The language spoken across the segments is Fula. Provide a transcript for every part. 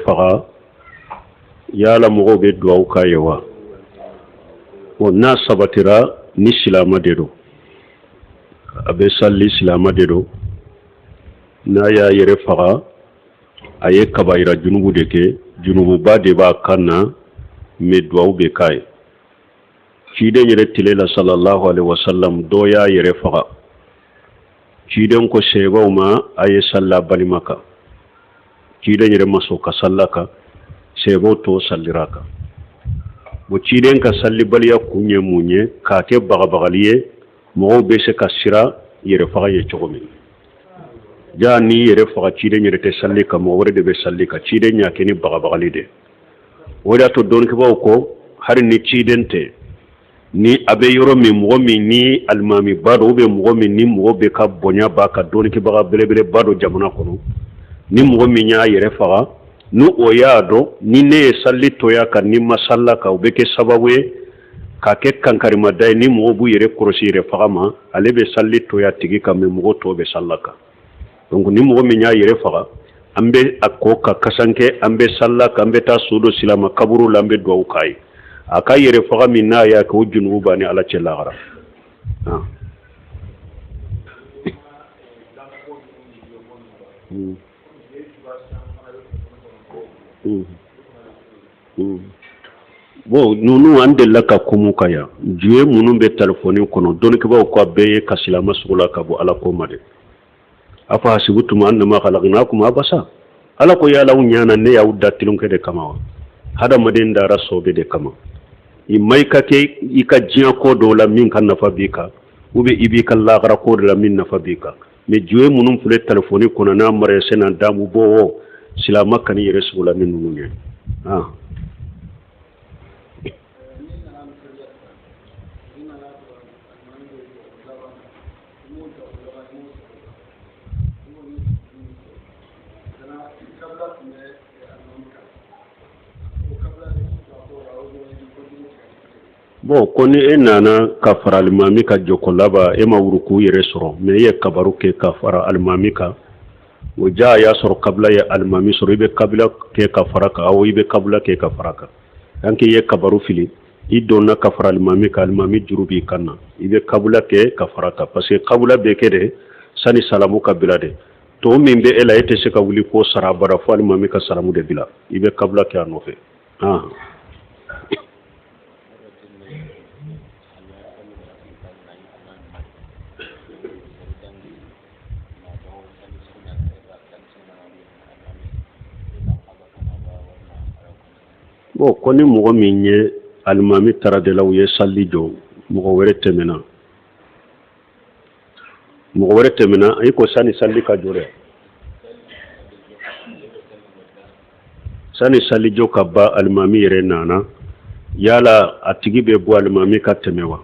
faga yala mogo be duwawu ka ye wa bon n'a sabatira ni silama de do a bɛ salli silama de do n'a y'a yɛrɛ faga a ye kabayira junubu de kɛ junububa de b'a kan na mais duwawu bɛ k'a ye ciden yɛrɛ tile la sallallahu alaihi wasallam dɔ y'a yɛrɛ faga ciden ko sɛbaw ma a ye salla balima kan ciden yɛrɛ ma sɔn ka salla kan sɛbaw to sallira kan bon ciden ka salli baliya kun ye mun ye k'a kɛ bagabagali ye mɔgɔw bɛ se ka sira yɛrɛ faga ye cogo min ja ni yɛrɛ faga ciden yɛrɛ tɛ salli kan mɔgɔ wɛrɛ de bɛ salli kan ciden y'a kɛ ni bagabagali de o de y'a to dɔnnikɛbaw ko hali ni ciden tɛ ni a bɛ yɔrɔ min mɔgɔ min ni alimami ba dɔ mɔgɔ min ni mɔgɔ bɛ ka bonya b'a ka dɔnnikɛbaga belebeleba dɔ jamana kɔnɔ ni mɔgɔ min y'a yɛrɛ faga ni o y'a dɔn ni ne ye salli toya kan ni ma salla kan o bɛ kɛ sababu ye k'a kɛ kankarimada ye ni mɔgɔ b'u yɛrɛ kɔlɔsi yɛrɛ faga ma ale bɛ salli toya tigi kan mais mɔgɔ tɔw bɛ salla kan donc ni mɔgɔ min y'a yɛrɛ faga an bɛ a kɔ ka kasan kɛ an bɛ salla kan an bɛ taa so dɔ silama kaburu la an bɛ duwawu k'a ye a ka yɛrɛ faga min n'a y'a kɛ o junubu b'a ni ala cɛ lahara bon ninnu an delila ka komu ka yan juye minnu bɛ telefɔni kɔnɔ dɔnnikɛbaw ko a bɛɛ ye ka silama sugu la ka bɔ ala ko ma dɛ a fɔ hasibtum annama khalaqnakum abasa ala ko yala u ɲana ne y'aw da tilunkɛ de kama wa hadamaden dara sɔbɛ de kama i ma i ka kɛ i ka diɲɛ ko dɔw la min ka nafa b'i kan ou bien i b'i ka lahara ko de la min nafa b'i kan mais juye minnu filɛ telefɔni kɔnɔ n'a mara sena damu bɔ o silama kan'i yɛrɛ sugu la ni ninnu ye bon ko ni e nana ka fara alimami ka joko laba e ma wuruku yɛrɛ sɔrɔ mais e ye kabaru kɛ ka fara alimami kan o ja a y'a sɔrɔ kabila ye alimami sɔrɔ i bɛ kabila kɛ ka fara kan awɔ i bɛ kabila kɛ ka fara kan tant que i ye kabaru fili i donna ka fara alimami kan alimami juru b'i kan na i bɛ kabila kɛ ka fara kan parce que kabila bɛ kɛ de sani salamu ka bila de to min bɛ e la e tɛ se ka wuli ko sara bara fo alimami ka salamu de bila i bɛ kabila kɛ a nɔfɛ bon ko ni mɔgɔ min ye alimami taara de la u ye salli jɔ mɔgɔ wɛrɛ tɛmɛna i ko sani salli ka jɔ dɛ sani salli jɔ ka ban alimami yɛrɛ nana yala a tigi bɛ bɔ alimami ka tɛmɛ wa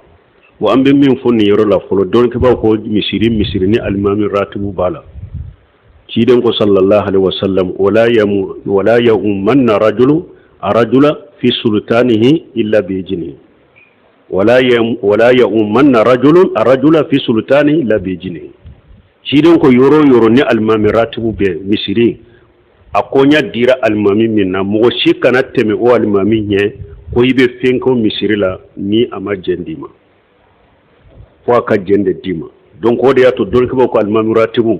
bon an bɛ min fɔ nin yɔrɔ la fɔlɔ dɔnnikɛbaw ko misiri ni alimami ratibu b'a la ciden ko sallallahu alaihi wasallam wala ya'ummanna rajula fi sultanihi illa bi jini wala ya'ummanna rajula fi sultanihi illa bi jini ciden ko yoro ni alimami ratibu bɛ misiri a ko nya dira alimami min na mɔgɔ si kana tɛmɛ o alimami ɲɛ ko i bɛ fɛn kɛ misiri la ni a ma jɛn d'i ma fo a ka jɛn de d'i ma donc o de y'a to dɔnnikɛbaw ko alimami ratibu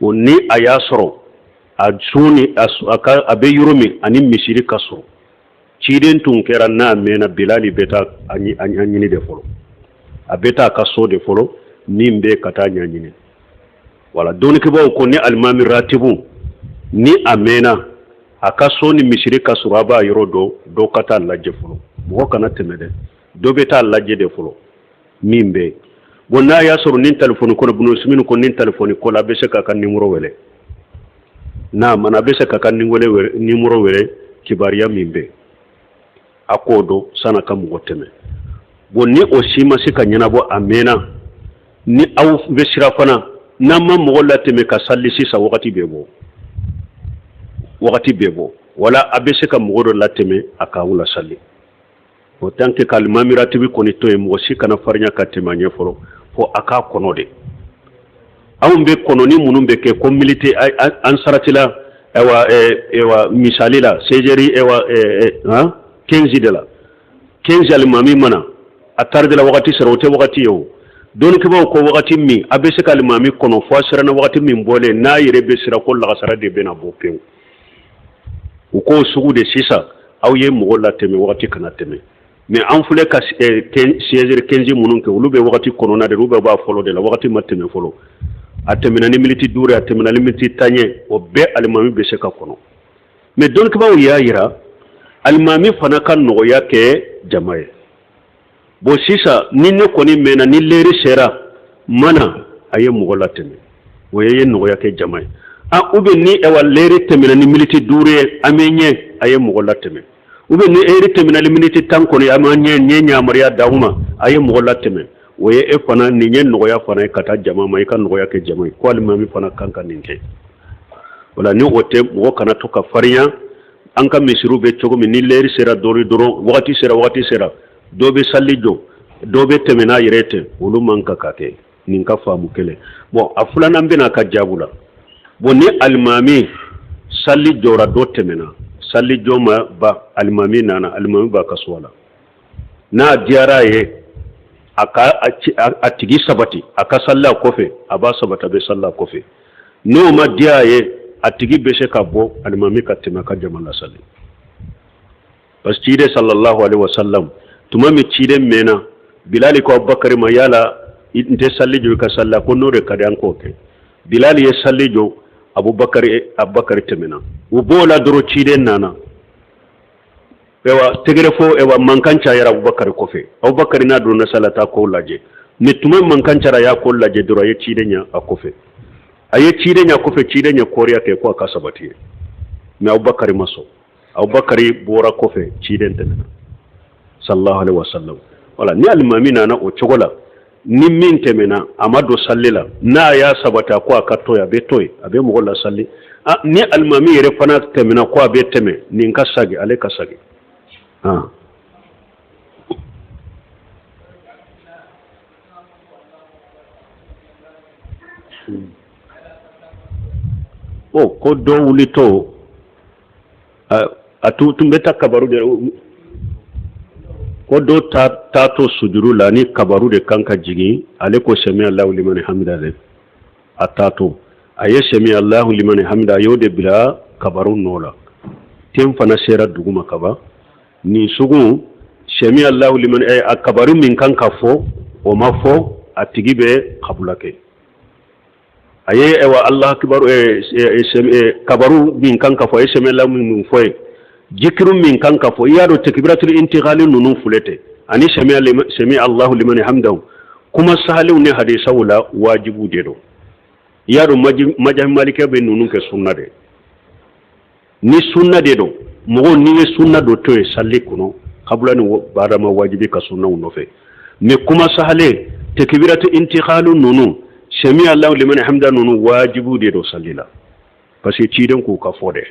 o ni a y'a sɔrɔ a bɛ yɔrɔ min ani misiri ka sɔrɔ ciden tun kɛra n'a mɛnna bilali bɛ taa a ɲini de fɔlɔ a bɛ taa a ka so de fɔlɔ min bɛ ka taa ɲɛɲini wala dɔnnikɛbaw ko ni alimami ratibu ni a mɛnna a ka so ni misiri ka sɔrɔ a b'a yɔrɔ dɔ ka taa lajɛ fɔlɔ mɔgɔ kana tɛmɛ dɛ dɔ bɛ taa lajɛ de fɔlɔ min bɛ bon n'a y'a sɔrɔ ni telefɔni kɔnɔ bunosimini ko ni telefɔni ko la a bɛ se k'a ka nimoro wɛrɛ n'a mana a bɛ se k'a ka nimoro wɛrɛ kibariya min bɛ a k'o dɔn san'a ka mɔgɔ tɛmɛ bon ni o si ma se ka ɲɛnabɔ a mɛnna ni aw bɛ sira fana n'an ma mɔgɔ latɛmɛ ka salli sisan wagati bɛ bɔ wala a bɛ se ka mɔgɔ dɔ latɛmɛ a k'aw la salli o tant que k'alimami ratibi kɔni to yen mɔgɔ si kana farinya ka tɛmɛ a ɲɛ fɔlɔ fo a k'a kɔnɔ de anw bɛ kɔnɔni minnu bɛ kɛ ko milite an saratila ewa misali la sejeri ewa 15 de la 15 alimami mana atar de la wakati sera wote wakati yo don ke ba ko wakati mi abese ka alimami kono fo sera na wakati min bole na yire be sera ko la sara de bena bo pew ko sugu de sisa aw ye mo la teme wakati kana teme mais an fule ka sejeri 15 munun ke ulu be wakati kono na de rube ba folo de la wakati mateme folo atemina ni militi dure atemina ni militi tanye o be alimami be se ka kono mais don ke ba ya yira alimami fana kan no ya ke jamae bo sisa ni ne koni mena ni leri sera mana aye mugola teme wo ye no ya ke jamae ube ni ewa leri temina ni militi dure amenye aye mugola teme ube ni eri temina ni militi tankoni amanye nyenya maria dauma aye mugola teme wo ye fana ni nye no ya fana kata jama mai kan no ya ke jamae ko alimami fana kanka ninke wala ni ote wo kana to ka fariya an ka misiru be cogo min ni leri sera dori doro wakati sera dobe sallijo dobe temena yirete wulu manka kake ninka famu kele bon afulana mbena ka jabula bon ni almami sallijo ra do temena sallijo ma ba almami nana almami ba kaswala na diara ye aka atigi sabati aka salla kofe aba sabata be salla kofe no ma dia ye atigi beshe ka bo almami ka tema ka jamala salli bas tide sallallahu alaihi wasallam tuma mi cide mena bilali ko abubakar ma yala inte sallijo ka salla ko nore kadan ko ke bilali ye sallijo abubakar temena u bola doro cide nana ewa tegere fo ewa mankancha yara abubakar kofe abubakar na doro na salata ko laje ni tuma mankancha ya ko laje doro ye cide nya akofe aye cide nya kofe cide nya koriya ke ko akasabati me abubakar maso abubakar bora kofe cide temena sallallahu alaihi wasallam wala ni alimami nana o chogola ni min temena amado sallila na ya sabata ko akato ya betoy abe mo golla salli ni alimami yere fana temena ko abe teme ni nkasage ale kasage ko do wulito atu tumbeta kabaru de ko do tato sujuru la ni kabaru de kanka jigi ale ko sami Allahu liman hamida de atato aye sami Allahu liman hamida yode bila kabaru nola tem fana sera duguma kaba ni sugu sami Allahu liman kabaru min kanka fo o mafo atigibe kabulake aye ewa Allah akbar kabaru min kanka fo sami Allahu min fo jikirum min kanka fo yado takbiratul intiqali nunu fulete ani sami Allahu liman hamdahu kuma sahalu ne hadisa wala wajibu dedo yado majam malike be nunu ke sunna de ni sunna dedo mo ni sunna do to salli kuno qabla ni barama wajibi ka sunna wono fe me kuma sahale takbiratul intiqalu nunu sami Allahu liman hamdahu nunu wajibu dedo sallila parce que ci den ku ka fode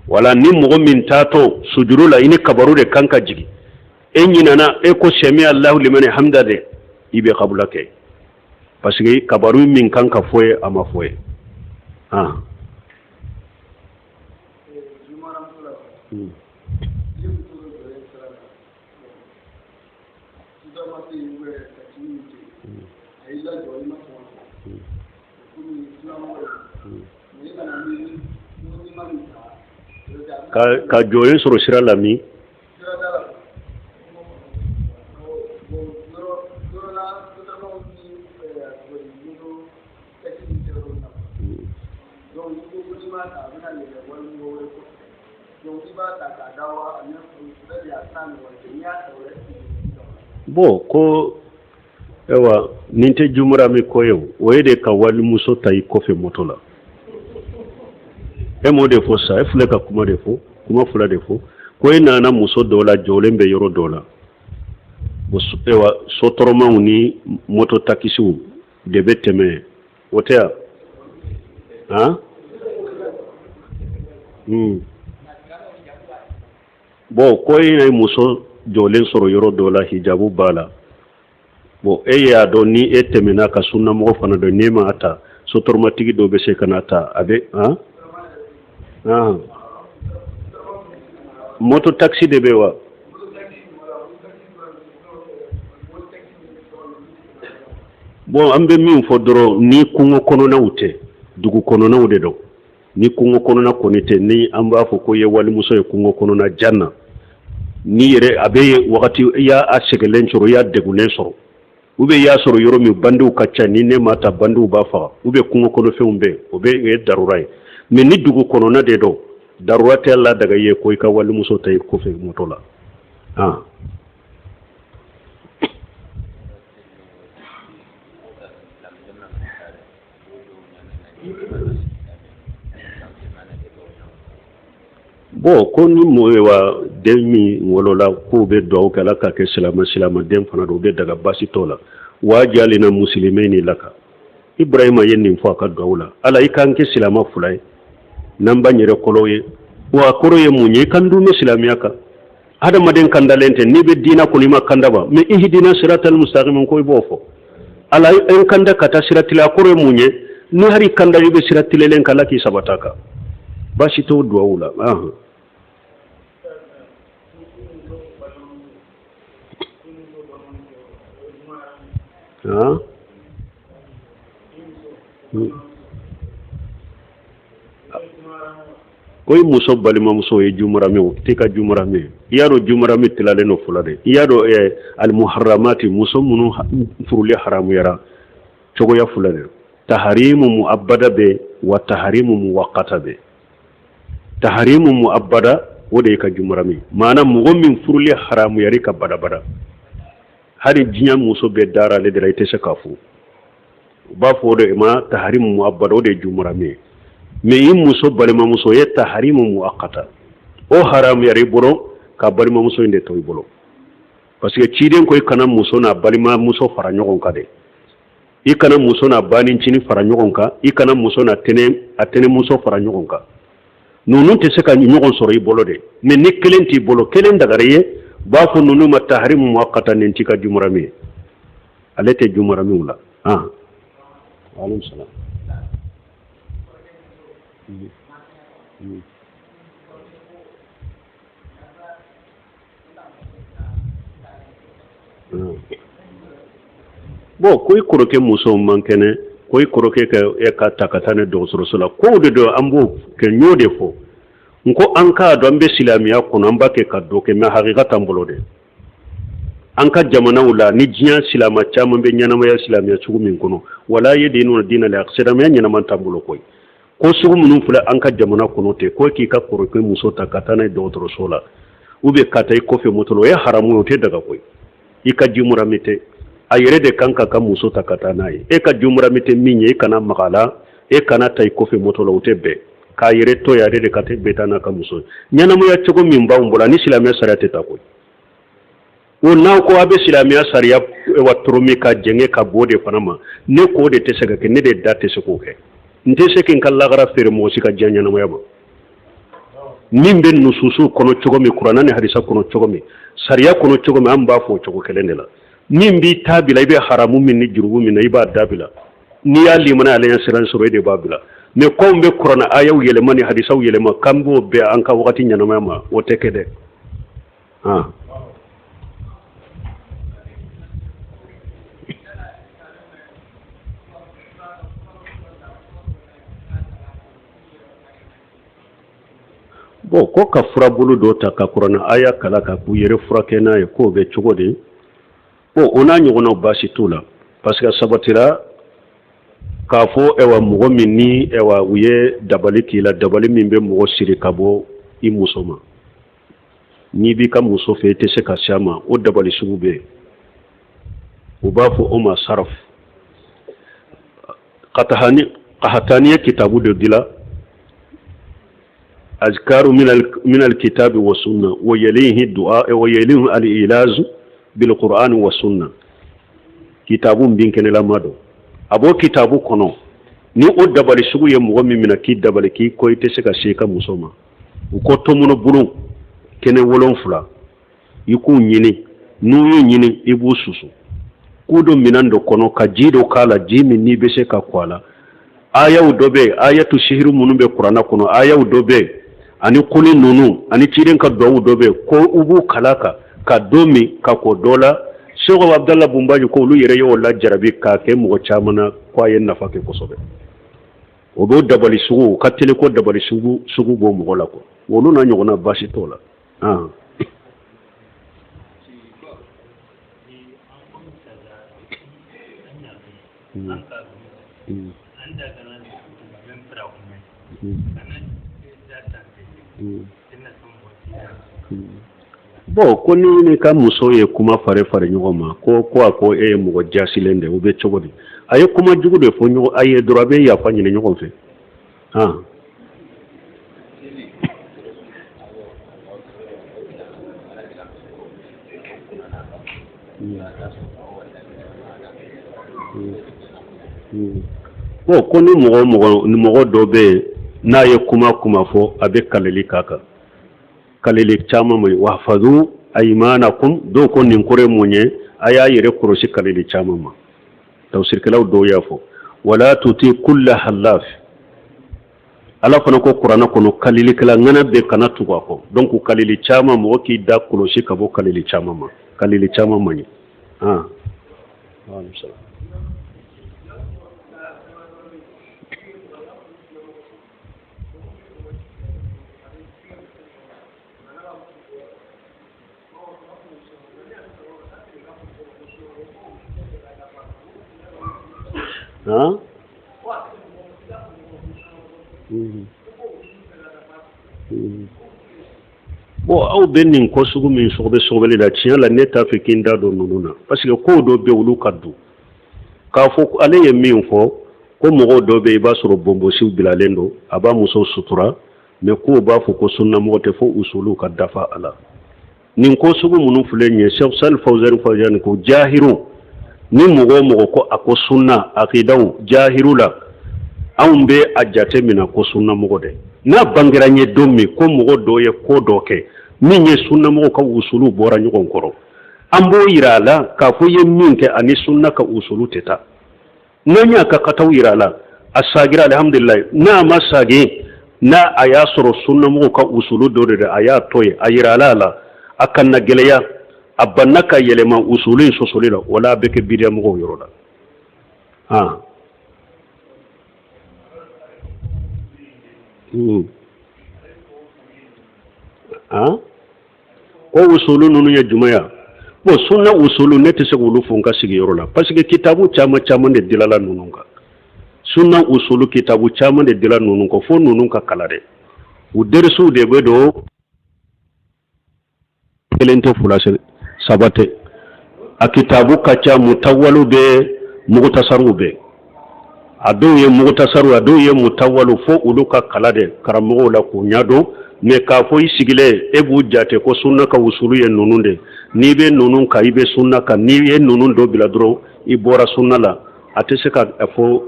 wala ni mogo min tato sujuru la ini kabaru de kanka jigi enyinana ko sami Allahu liman hamda de ibe qabula ke parce que kabaru min kanka foye ama foye ka joyen soro sira lami bo ko ewa ninte jumura mi koyo woyede ka wali muso tay kofe motola mo de fo sa fule ka kuma de fo kuma fula de fo ko ina na muso dola jolembe yoro dola bo ewa sotoroma ni moto takisu de beteme wotea bo ko ina muso jolen soro yoro dola hijabu bala bo ya do ni etemena ka sunna mo fana do nema ata sotorma tigi do be se kanata abe moto taxi de be wa bon an bɛ min fɔ dɔrɔn ni kungo kɔnɔnaw tɛ dugu kɔnɔnaw de don ni kungo kɔnɔna kɔni tɛ ni an b'a fɔ ko ye walimuso ye kungo kɔnɔna janna ni yɛrɛ a bɛ wagati i y'a sɛgɛnlen sɔrɔ i y'a degunnen sɔrɔ u bɛ y'a sɔrɔ yɔrɔ min bandiw ka ca ni ne ma ta bandiw b'a faga u bɛ kungo kɔnɔfɛnw bɛɛ o bɛ ye darura ye mais ni dugu kɔnɔna de don darura tɛ la daga ye ko i ka walimuso ta i kɔfɛ moto la bon ko ni mɔgɔ wa den min wolola k'o bɛ dugawu kɛ ala k'a kɛ silamaden fana don o bɛ daga basi t'o la wa jalina musilime ni laka ibrahima ye nin fɔ a ka dugawu la ala i k'an kɛ silama fila ye n'an b'an yɛrɛ kɔrɔ ye wa kɔrɔ ye mun ye i kan dun bɛ silamiya kan adamaden kandalen tɛ n'i bɛ diina kɔni i ma kanda ba mais ihdina siratal mustaqim ko i b'o fɔ ala en kanda ka taa sira tila kɔrɔ ye mun ye ni hari kanda i bɛ sira tilelen kala k'i sabata kan basi t'o dugawu la ko i muso balimamuso ye jumarame o tɛ ka jumarame i y'a dɔn jumarame tilalen no fula de i y'a dɔn almuharramati muso minnu furulen haramuyara cogoya fula de taharimu muabbada bɛ wa taharimu muwaqqata bɛ taharimu muabbada o de ye ka jumarame maana mɔgɔ min furulen haramuyari ka badabada hali diɲɛ muso bɛɛ dara ale de la i tɛ se k'a fɔ u b'a fɔ o de ma taharimu muabbada o de ye jumarame mais i muso balimamuso ye taharimu muwaqqata o haramuyari i bolo ka balimamuso in de to i bolo parce que ciden ko i kana muso n'a balimamuso fara ɲɔgɔn kan de i kana muso n'a banicinin fara ɲɔgɔn kan i kana muso n'a tɛnɛmuso fara ɲɔgɔn kan ninnu tɛ se ka ɲɔgɔn sɔrɔ i bolo de mais ni kelen t'i bolo kelen dagari ye b'a fɔ ninnu ma taharimu muwaqqata nin t'i ka jumarame ye ale tɛ jumaramew la waaleykum salaam bon ko i kɔrɔkɛ muso man kɛnɛ ko i kɔrɔkɛ ka ta ka taa ne dɔgɔtɔrɔso la kow de don an b'o kɛ n y'o de fɔ n ko an k'a dɔn an bɛ silamiya kɔnɔ an b'a kɛ ka dɔ kɛ mais hakika t'an bolo dɛ an ka jamanaw la ni diɲɛ silama caman bɛ ɲɛnamaya silamiya sugu min kɔnɔ wala ye de n'o diinɛ la silamɛya ɲɛnaman t'an bolo koyi ko sugu minnu filɛ an ka jamana kɔnɔ ten ko k'i ka kɔrɔkɛ muso ta ka taa n'a ye dɔgɔtɔrɔso la ou bien ka taa i kɔfɛ moto la o ye haramu ye o tɛ daga koyi i ka jimurami tɛ a yɛrɛ de kan ka muso ta ka taa n'a ye e ka jimurami tɛ min ye e kana maga a la e kana ta i kɔfɛ moto la o tɛ bɛn k'a yɛrɛ to yare de ka tɛ bɛɛ taa n'a ka muso ɲɛnamaya cogo min b'anw bolo ani silamɛya sariya tɛ taa koyi o n'aw ko a bɛ silamɛya sariya wa toro min ka jɛngɛ ka bɔ o de fana ma ne ko o de tɛ se ka kɛ ne de da tɛ se k'o kɛ n tɛ se k'i ka lagara feere mɔgɔ si ka diɲɛ ɲɛnamaya ma min bɛ nususu kɔnɔ cogo min kuranɛ ni hadisa kɔnɔ cogo min sariya kɔnɔ cogo min an b'a fɔ o cogo kelen de la min b'i ta bila i bɛ haramu min ni jurugu min na i b'a da bila n'i y'a limana ale ɲɛ siran sɔrɔ e de b'a bila mais kɔn bɛ kuranɛ ayaw yɛlɛma ni hadisaw yɛlɛma k'an b'o bɛɛ an ka wagati ɲɛnamaya ma o tɛ kɛ dɛ bon ko ka furabolo dɔ ta ka kuranɛ aya kala ka k'u yɛrɛ furakɛ n'a ye k'o bɛ cogo di bon o n'a ɲɔgɔnnaw baasi t'u la parce que sabatira k'a fɔ mɔgɔ min ni u ye dabali k'i la dabali min bɛ mɔgɔ siri ka bɔ i muso ma n'i b'i ka muso fɛ i tɛ se ka s'a ma o dabali sugu bɛ yen u b'a fɔ o ma saraf qahtaniya kitabu de dila azkaru min alkitabi wa sunna wa yalihi du'a wa yalihi al-ilaz bil qur'an wa sunna kitabu bin kenela mado abo kitabu kono ni o dabali sugu ye mɔgɔ min mina k'i dabali k'i ko i tɛ se ka se ka muso ma u ko tɔmɔnɔ bulu kɛnɛ 7 i k'u ɲini n'u y'u ɲini i b'u susu k'u don minan dɔ kɔnɔ ka ji dɔ k'a la ji min n'i bɛ se ka ko a la ayaw dobe ayatu sihiru munun be qur'ana kono ayaw dobe ani kuli nunu ani ciren ka do dobe ko ubu kalaka ka domi ka ko dola Sheikh Abdallah Bumbaji ko lu yere yo la jarabi ka ke mo chamana ko ayen nafa ke ko sobe o do dabali sugu ka tele ko dabali sugu bo mo la ko wonu na nyogona bashi tola bon ko ni ka muso ye kuma fare ɲɔgɔn ma ko a ko e ye mɔgɔ jasilen de o bɛ cogo di a ye kuma jugu de fɔ ɲɔgɔn a ye dɔrɔn a bɛ yafa ɲini ɲɔgɔn fɛ bon ko ni mɔgɔ dɔ bɛ yen n'a ye kuma fɔ a bɛ kaleli k'a kan kaleli caman ma wa fadu aymanakum do ko nin kore mun ye a y'a yɛrɛ kɔlɔsi kaleli caman ma tafsirkɛlaw dɔw y'a fɔ wala tuti kulla halaf ala fana ko kuranɛ kɔnɔ kalilikɛla ŋana bɛɛ kana tugu a kɔ donc kaleli caman mɔgɔ k'i da kɔlɔsi ka bɔ kaleli caman ma ɲɛ bon aw bɛ nin ko sugu min sɔgɔbɛ la tiɲɛ la ne t'a fɛ k'i da don ninnu na parce que ko dɔ bɛ olu ka du k'a fɔ ale ye min fɔ ko mɔgɔw dɔ bɛ i b'a sɔrɔ bɔnbɔnsiw bilalen don a b'a muso sutura mais ko b'a fɔ ko sunnamɔgɔ tɛ fɔ usuluw ka dafa a la nin ko sugu minnu filɛ nin ye Sheikh Salih Fawzani ko jahiru ni mɔgɔ ko a ko sunna akidaw jahiru la anw bɛ a jate mina ko sunnamɔgɔ dɛ n'a bangera n ye don min ko mɔgɔ dɔ ye ko dɔ kɛ min ye sunnamɔgɔ ka usulu bɔra ɲɔgɔn kɔrɔ an b'o yira a la k'a fɔ i ye min kɛ ani sunna ka usulu tɛ taa n'an y'a ka kataw yira a la a sagira alhamdulilayi n'a ma sagi n'a a y'a sɔrɔ sunnamɔgɔ ka usulu dɔ de a y'a to ye a yira a la a kana gɛlɛya a banna ka yɛlɛma usulu in sɔsɔli la wala a bɛ kɛ bidiyamɔgɔw yɔrɔ la ko usulu ninnu ye jumɛn ya bon sunna usulu ne tɛ se k'olu fɔ n ka sigiyɔrɔ la parce que kitabu caman de dilala ninnu kan sunna usulu kitabu caman de dila ninnu kan fo ninnu ka kala dɛ u derisiw de bɛ don kelen tɛ fila saba tɛ a kitabu ka ca mutawwalu bɛ mugutasaruw bɛ a dɔw ye mugutasaru a dɔw ye mutawwalu fo olu ka kala dɛ karamɔgɔw la k'u ɲɛdɔn mais k'a fɔ i sigilen e b'u jate ko sunna ka usulu ye ninnu de n'i bɛ ninnu kan i bɛ sunna kan n'i ye ninnu dɔ bila dɔrɔn i bɔra sunna la a tɛ se ka fɔ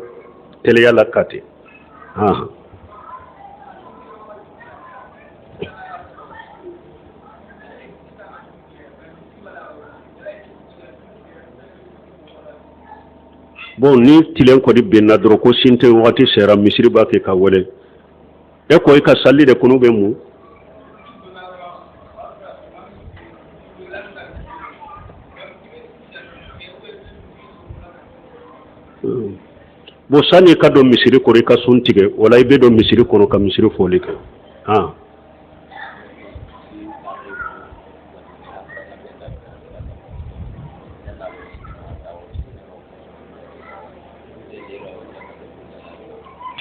teliya la ka ten bon ni tilen kɔni benna dɔrɔn ko sin tɛ wagati sera misiri b'a kɛ ka wele e ko i ka sali de kɔnɔ bɛ mun bon sani ka don misiri kɔrɔ i ka sun tigɛ wala i bɛ don misiri kɔnɔ ka misiri foli kɛ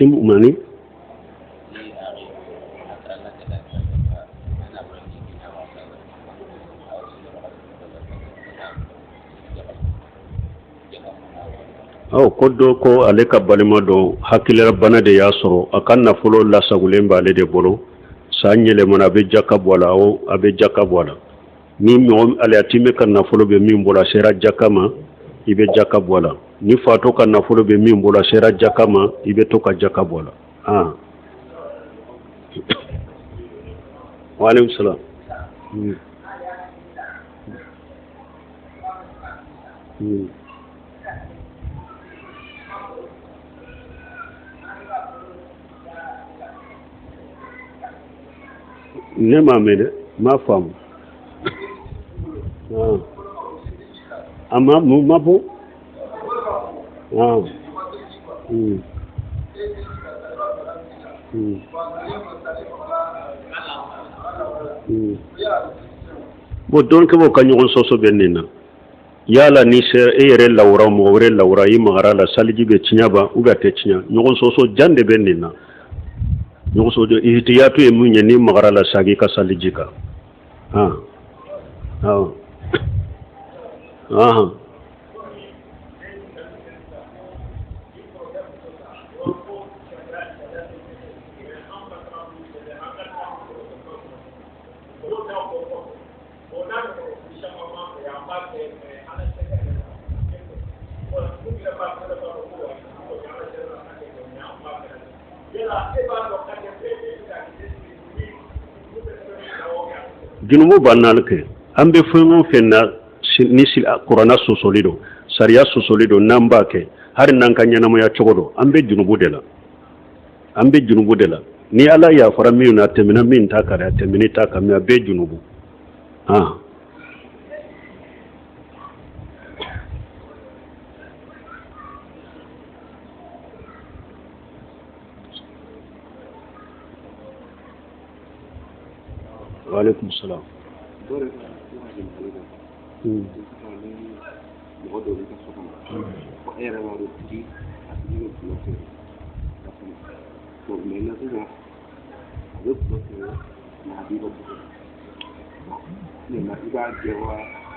tim umani ko dɔ ko ale ka balima dɔ hakilila bana de y'a sɔrɔ a ka nafolo lasagolen b'ale de bolo san yɛlɛmana a bɛ jaka bɔ a la ni mɔgɔ aliyatimɛ ka nafolo bɛ min bolo a sera jaka ma i bɛ jaka bɔ a la ni fato ka nafolo bɛ min bolo a sera jaka ma i bɛ to ka jaka bɔ a la wa alaikum salam ne m'a mele ma femme ama mu mabu bo don ke bo kanyo soso benina yala ni ser e yere lawra mo wore lawra yi magara la salji be cinyaba uga te cinya nyogon soso jande benina nyogon soso ihtiyatu e munye ni magara la sagi ka salji ka junubu banal ke ambe fengo fenna ni sil qur'ana sosolido sariya sosolido namba ke har nan kan yana ya chogodo ambe junubu dela ni ala ya fara mi na temina min ta kare temini ta kam ya be junubu وعليكم السلام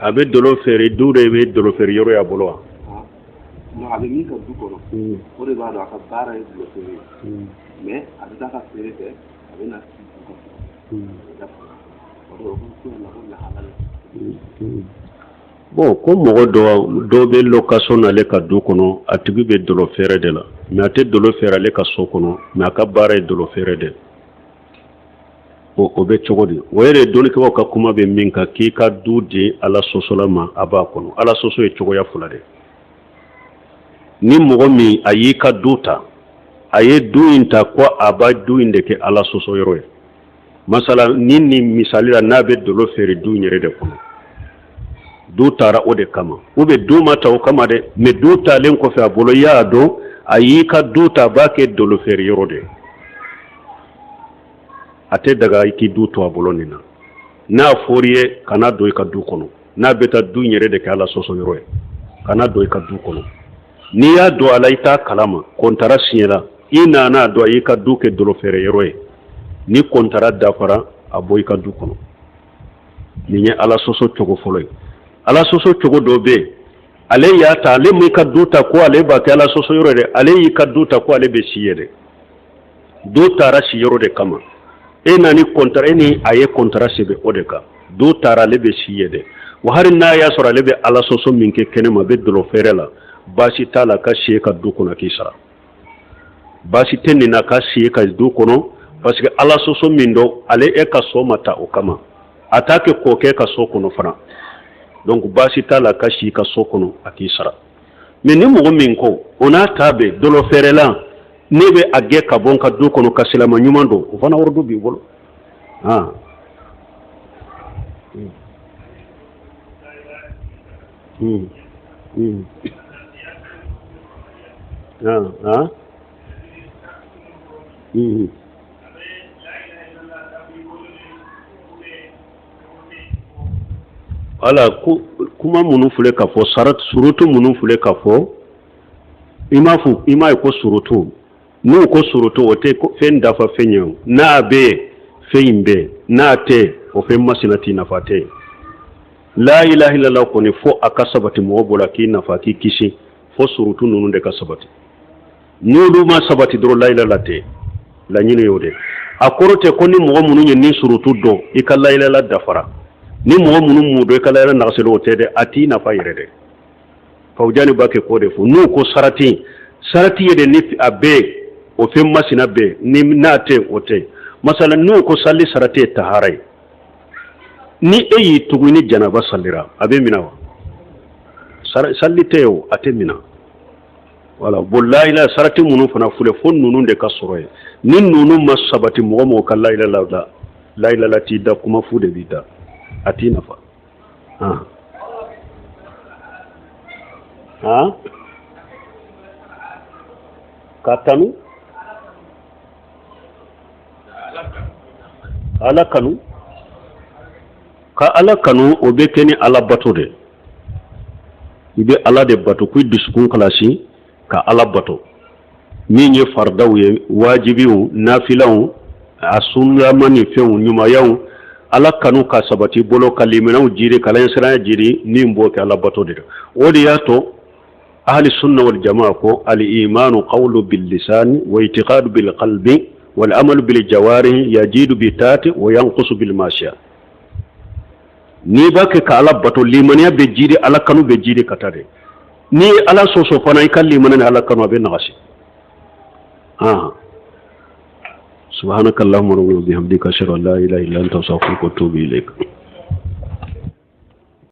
abe dolo fere dure be dolo fere yoro ya bolo no abe mi ka du kono o de ba do aka bara e dolo fere mais abe da ka fere de abe na bon ko mogo do be location na le ka du kono atigi be dolo fere de la mais ate dolo fere le ka so kono mais aka bara e dolo fere de o be chogodi were doni ko ka kuma be min ka ki ka du di ala sosola ma aba kono ala soso e chogo ya fulade ni mogo mi ayi ka duta aye du inta ko aba du inde ke ala soso yoro masala ni misali la nabe dolo fere du nyere de kono du tara o de kama ube du mata o kama de me du ta len ko fa bolo ya do ayi ka du ta ba ke dolo fere yoro de ate daga iki du to bolo nina na foriye kana do ka du kono na beta du nyere de kala soso yoro kana do ka du kono ni ya do ala ita kalama kontara sinyela ina na do ayi ka du ke dolo fere yoro ni kontara dafara aboy ka du kono ni nya ala soso chogo foloy ala soso chogo do be ale ya ta ale mi ka duta ko ale ba ka ala soso yoro de ale yi ka duta ko ale be siyede do tara si yoro de kama e nani kontara ni aye kontara sebe odeka do tara le be siyede wa har na ya sora le be ala soso min ke kenema be dolo ferela basi tala ka siye ka du kono kisara basi tenni na ka siye ka du kono parce que ala soso min do ale e ka so mata o kama atake ko ke ka so kono fana donc basi tala ka shi ka so kono akisara mais ni mo min ko ona tabe dolo ferela nebe agge ka bon ka du kono ka silama nyumando o fana wordo bi bolo ala kuma munu fule ka fo sarat surutu munu fule ka fo ima ko surutu nu ko surutu o te ko fen dafa fenyo na be feimbe na te o fe masinati na fate la ilaha illallah ko ni fo akasabati mo bola ki na faki kishi fo surutu nunu de kasabati nudu ma sabati dro la ilaha te la nyino yode akorote ko ni mo munu ni surutu do ikalla ilaha dafara ni mo munu mudo ikalla ilaha nagselo tede ati na fa yirede fawjani bake ko de fu nu ko sarati yede ni abe o fe masina be ni nate ote masala nu ko salli sarate taharai ni eyi tuguni janaba sallira abe minawa salli teo ate mina wala bollahi la sarati munu fana fule fon nunu de kasoroye nin nunu masabati mo kala ila lawda laila ti da kuma fu da bita ati nafa ka tanu ala kanu ka ala kanu o be keni ala bato de ibe ala de bato kuy dusukun kalasi ka ala bato min ye fardaw ye wajibiw nafilaw a sunamani few nyumayaw ala kanu ka sabati bolo kaliminaw jiri kala sira jiri ni mboke ala bato de wodi yato ahli sunna wal jamaa ko al imanu qawlu bil lisan wa i'tiqadu bil qalbi wal amalu bil jawarih yajidu bi tati wa yanqusu bil mashiya ni bake ka ala bato limaniya be jiri ala kanu be jiri katare ni ala soso fana ikal limaniya ala kanu be nagasi سبحانك اللهم وبحمدك اشهد ان لا اله الا انت استغفرك واتوب اليك